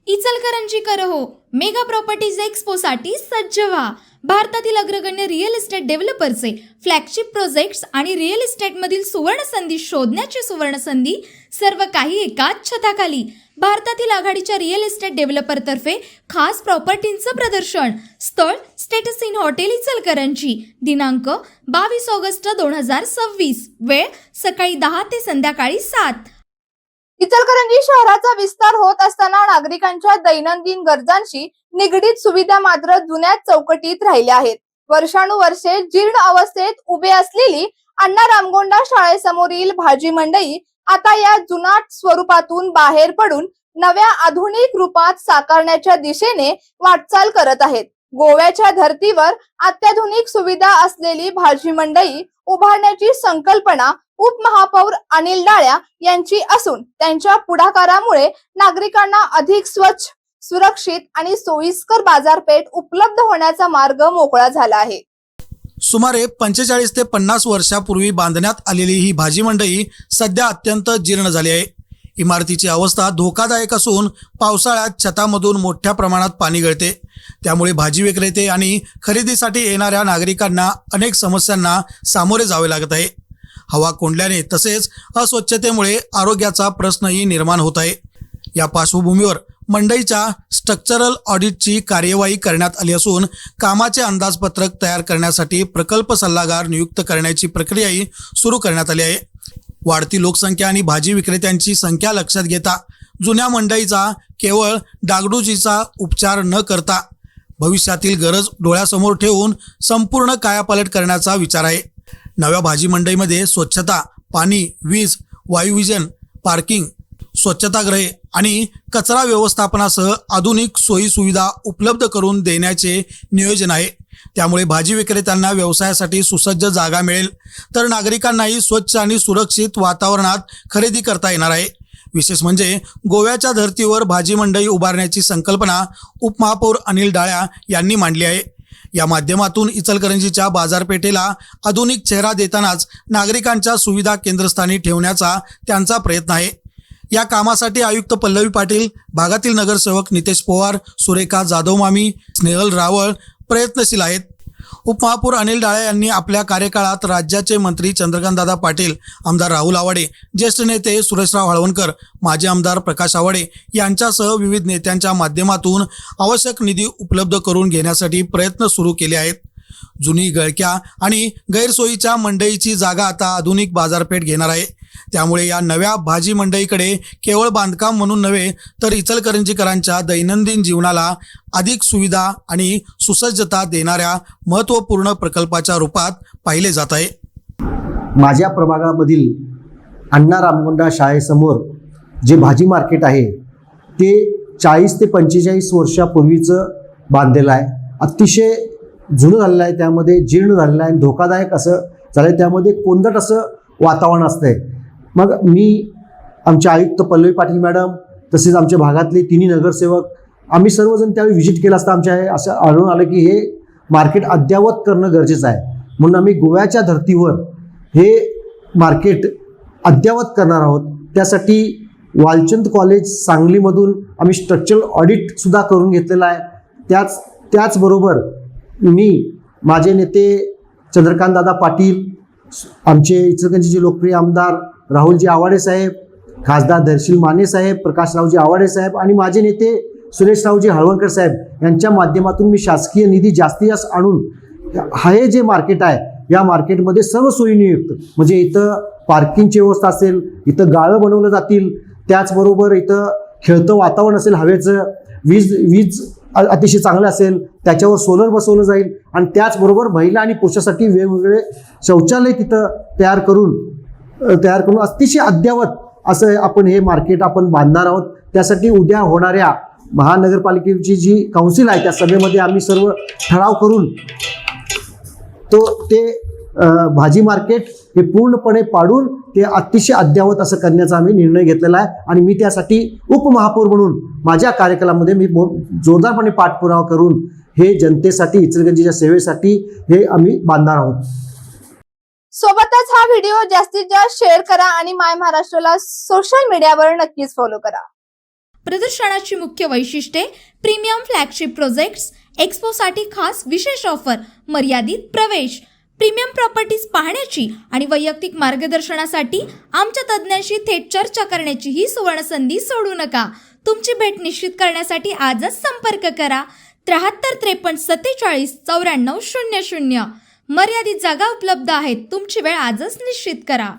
इचलकरंजीकर हो, mega properties एक्स्पोसाठी सज्ज व्हा. भारतातील अग्रगण्य रिअल इस्टेट डेव्हलपरचे फ्लॅगशिप प्रोजेक्ट्स आणि रिअल इस्टेटमधील सुवर्णसंधी शोधण्याची सुवर्णसंधी, सर्व काही एकाच छताखाली. भारतातील आघाडीच्या रिअल इस्टेट डेव्हलपरतर्फे खास प्रॉपर्टींचं प्रदर्शन. स्थळ स्टेटस इन हॉटेल इचलकरंजी. दिनांक 22 ऑगस्ट 2026. वेळ सकाळी 10 ते संध्याकाळी 7. इचलकरंजी शहराचा विस्तार होत असताना नागरिकांच्या दैनंदिन गरजांशी निगडीत सुविधा मात्र जुन्याच चौकटीत राहिल्या आहेत. वर्षानुवर्षे जीर्ण अवस्थेत उभे असलेली अण्णा रामगोंडा शाळेसमोरील भाजी मंडई आता या जुनाट स्वरूपातून बाहेर पडून नव्या आधुनिक रूपात साकारण्याच्या दिशेने वाटचाल करत आहेत. गोव्याच्या धर्तीवर अत्याधुनिक सुविधा असलेली भाजी मंडई उभारण्याची संकल्पना उपमहापौर अनिल डाळ्या यांची असून त्यांच्या पुढाकारामुळे नागरिकांना अधिक स्वच्छ, सुरक्षित आणि सोयीस्कर बाजारपेठ उपलब्ध होण्याचा मार्ग मोकळा झाला आहे. सुमारे 45 ते 50 वर्षापूर्वी बांधण्यात आलेली ही भाजी मंडई सध्या अत्यंत जीर्ण झाली आहे. इमारतीची अवस्था धोकादायक असून पावसाळ्यात छतामधून मोठ्या प्रमाणात पाणी गळते. त्यामुळे भाजी विक्रेते आणि खरेदीसाठी येणाऱ्या नागरिकांना अनेक समस्यांना सामोरे जावे लागत आहे. हवा कोंडल्याने तसेच अस्वच्छतेमुळे आरोग्याचा प्रश्नही निर्माण होत आहे. या पार्श्वभूमीवर मंडईच्या स्ट्रक्चरल ऑडिटची कार्यवाही करण्यात आली असून कामाचे अंदाजपत्रक तयार करण्यासाठी प्रकल्प सल्लागार नियुक्त करण्याची प्रक्रियाही सुरू करण्यात आली आहे. वाढती लोकसंख्या आणि भाजी विक्रेत्यांची संख्या लक्षात घेता जुन्या मंडईचा केवळ डागडुजीचा उपचार न करता भविष्यातील गरज डोळ्यासमोर ठेवून संपूर्ण कायापालट करण्याचा विचार आहे. नव्या भाजी मंडईमध्ये स्वच्छता, पाणी, वीज, वायुविजन, पार्किंग, स्वच्छतागृहे आणि कचरा व्यवस्थापनासह आधुनिक सोयी सुविधा उपलब्ध करून देण्याचे नियोजन आहे. त्यामुळे भाजी विक्रेत्यांना व्यवसायासाठी सुसज्ज जागा मिळेल, तर नागरिकांनाही स्वच्छ आणि सुरक्षित वातावरणात खरेदी करता येणार आहे. विशेष म्हणजे गोव्याच्या धर्तीवर भाजी मंडई उभारण्याची संकल्पना उपमहापौर अनिल डाळ्या यांनी मांडली आहे. या माध्यमातून इचलकरंजीच्या बाजारपेठेला आधुनिक चेहरा देतानाच नागरिकांच्या सुविधा केंद्रस्थानी ठेवण्याचा त्यांचा प्रयत्न आहे. या कामासाठी आयुक्त पल्लवी पाटील, भागातील नगरसेवक नितेश पवार, सुरेखा जाधव मामी, स्नेहल रावळ प्रयत्नशील आहेत. उपमहापौर अनिल डाळ्या यांनी आपल्या कार्यकाळात राज्याचे मंत्री चंद्रकांतदादा पाटील, आमदार राहुल आवाडे, ज्येष्ठ नेते सुरेशराव हळवणकर, माजी आमदार प्रकाश आवाडे यांच्यासह विविध नेत्यांच्या माध्यमातून आवश्यक निधी उपलब्ध करून घेण्यासाठी प्रयत्न सुरू केले आहेत. जुनी गळक्या आणि गैरसोयीच्या मंडईची जागा आता आधुनिक बाजारपेठ घेणार आहे. त्यामुळे या नव्या भाजी मंडईकडे केवळ बांधकाम म्हणून नव्हे तर इचलकरंजीकरांच्या दैनंदिन जीवनाला अधिक सुविधा आणि सुसज्जता देणाऱ्या महत्त्वपूर्ण प्रकल्पाच्या रूपात पाहिले जात आहे. माझ्या प्रभागामधील अण्णा रामगोंडा शाळेसमोर जे भाजी मार्केट आहे ते 40 ते 45 वर्षापूर्वीचं बांधलेलं आहे. अतिशय जुनं झालेलं आहे, त्यामध्ये जीर्ण झालेलं आहे, धोकादायक असं झालं आहे. त्यामध्ये कोंदट असं वातावरण असतं आहे. मग मी आमचे आयुक्त पल्लवी पाटील मॅडम तसेच आमच्या भागातले तिन्ही नगरसेवक आम्ही सर्वजण त्यावेळी व्हिजिट केलं असता आमच्या असं आढळून आलं की हे मार्केट अद्ययावत करणं गरजेचं आहे. म्हणून आम्ही गोव्याच्या धर्तीवर हे मार्केट अद्ययावत करणार आहोत. त्यासाठी वालचंद कॉलेज सांगलीमधून आम्ही स्ट्रक्चरल ऑडिटसुद्धा करून घेतलेलं आहे. त्याचबरोबर मी माझे नेते चंद्रकांतदादा पाटील, आमचे इचलकरंजीचे लोकप्रिय आमदार राहुलजी आवाडे साहेब, खासदार धैर्यशील माने साहेब, प्रकाशरावजी आवाडे साहेब आणि माझे नेते सुरेशरावजी हळवणकर साहेब यांच्या माध्यमातून मी शासकीय निधी जास्तीत जास्त आणून हे जे मार्केट आहे या मार्केटमध्ये सर्व सोयीनियुक्त म्हणजे इथं पार्किंगची व्यवस्था असेल, इथं गाळं बनवलं जातील, त्याचबरोबर इथं खेळतं वातावरण असेल, हवेचं, वीज अतिशय चांगलं असेल, त्याच्यावर सोलर बसवलं जाईल आणि त्याचबरोबर महिला आणि पुरुषासाठी वेगवेगळे शौचालय तिथं तयार करून अतिशय अद्ययावत असं आपण हे मार्केट आपण बांधणार आहोत. त्यासाठी उद्या होणाऱ्या महानगरपालिकेची जी काउन्सिल आहे त्या सभेमध्ये आम्ही सर्व ठराव करून ते भाजी मार्केट हे पूर्णपणे पाडून ते अतिशय अद्ययावत असं करण्याचा आम्ही निर्णय घेतलेला आहे. आणि मी त्यासाठी उपमहापौर म्हणून माझ्या कार्यकालामध्ये मी जोरदारपणे पाठपुरावा करून हे जनतेसाठी इचलकरंजीच्या सेवेसाठी हे आम्ही बांधणार आहोत. सोबतच हा व्हिडिओ जास्तीत जास्त शेअर करा आणि माय महाराष्ट्राला सोशल मीडियावर नक्कीच फॉलो करा. प्रदर्शनाची मुख्य वैशिष्ट्ये, प्रीमियम फ्लॅगशिप प्रोजेक्ट्स, एक्स्पोसाठी खास विशेष ऑफर, मर्यादित प्रवेश. प्रीमियम प्रॉपर्टीज पाहण्याची आणि वैयक्तिक मार्गदर्शनासाठी आमच्या तज्ज्ञांशी थेट चर्चा करण्याची ही सुवर्ण संधी सोडू नका. तुमची भेट निश्चित करण्यासाठी आजच संपर्क करा. 73 43 47 9400. मर्यादित जागा उपलब्ध आहेत. तुमची वेळ आजच निश्चित करा.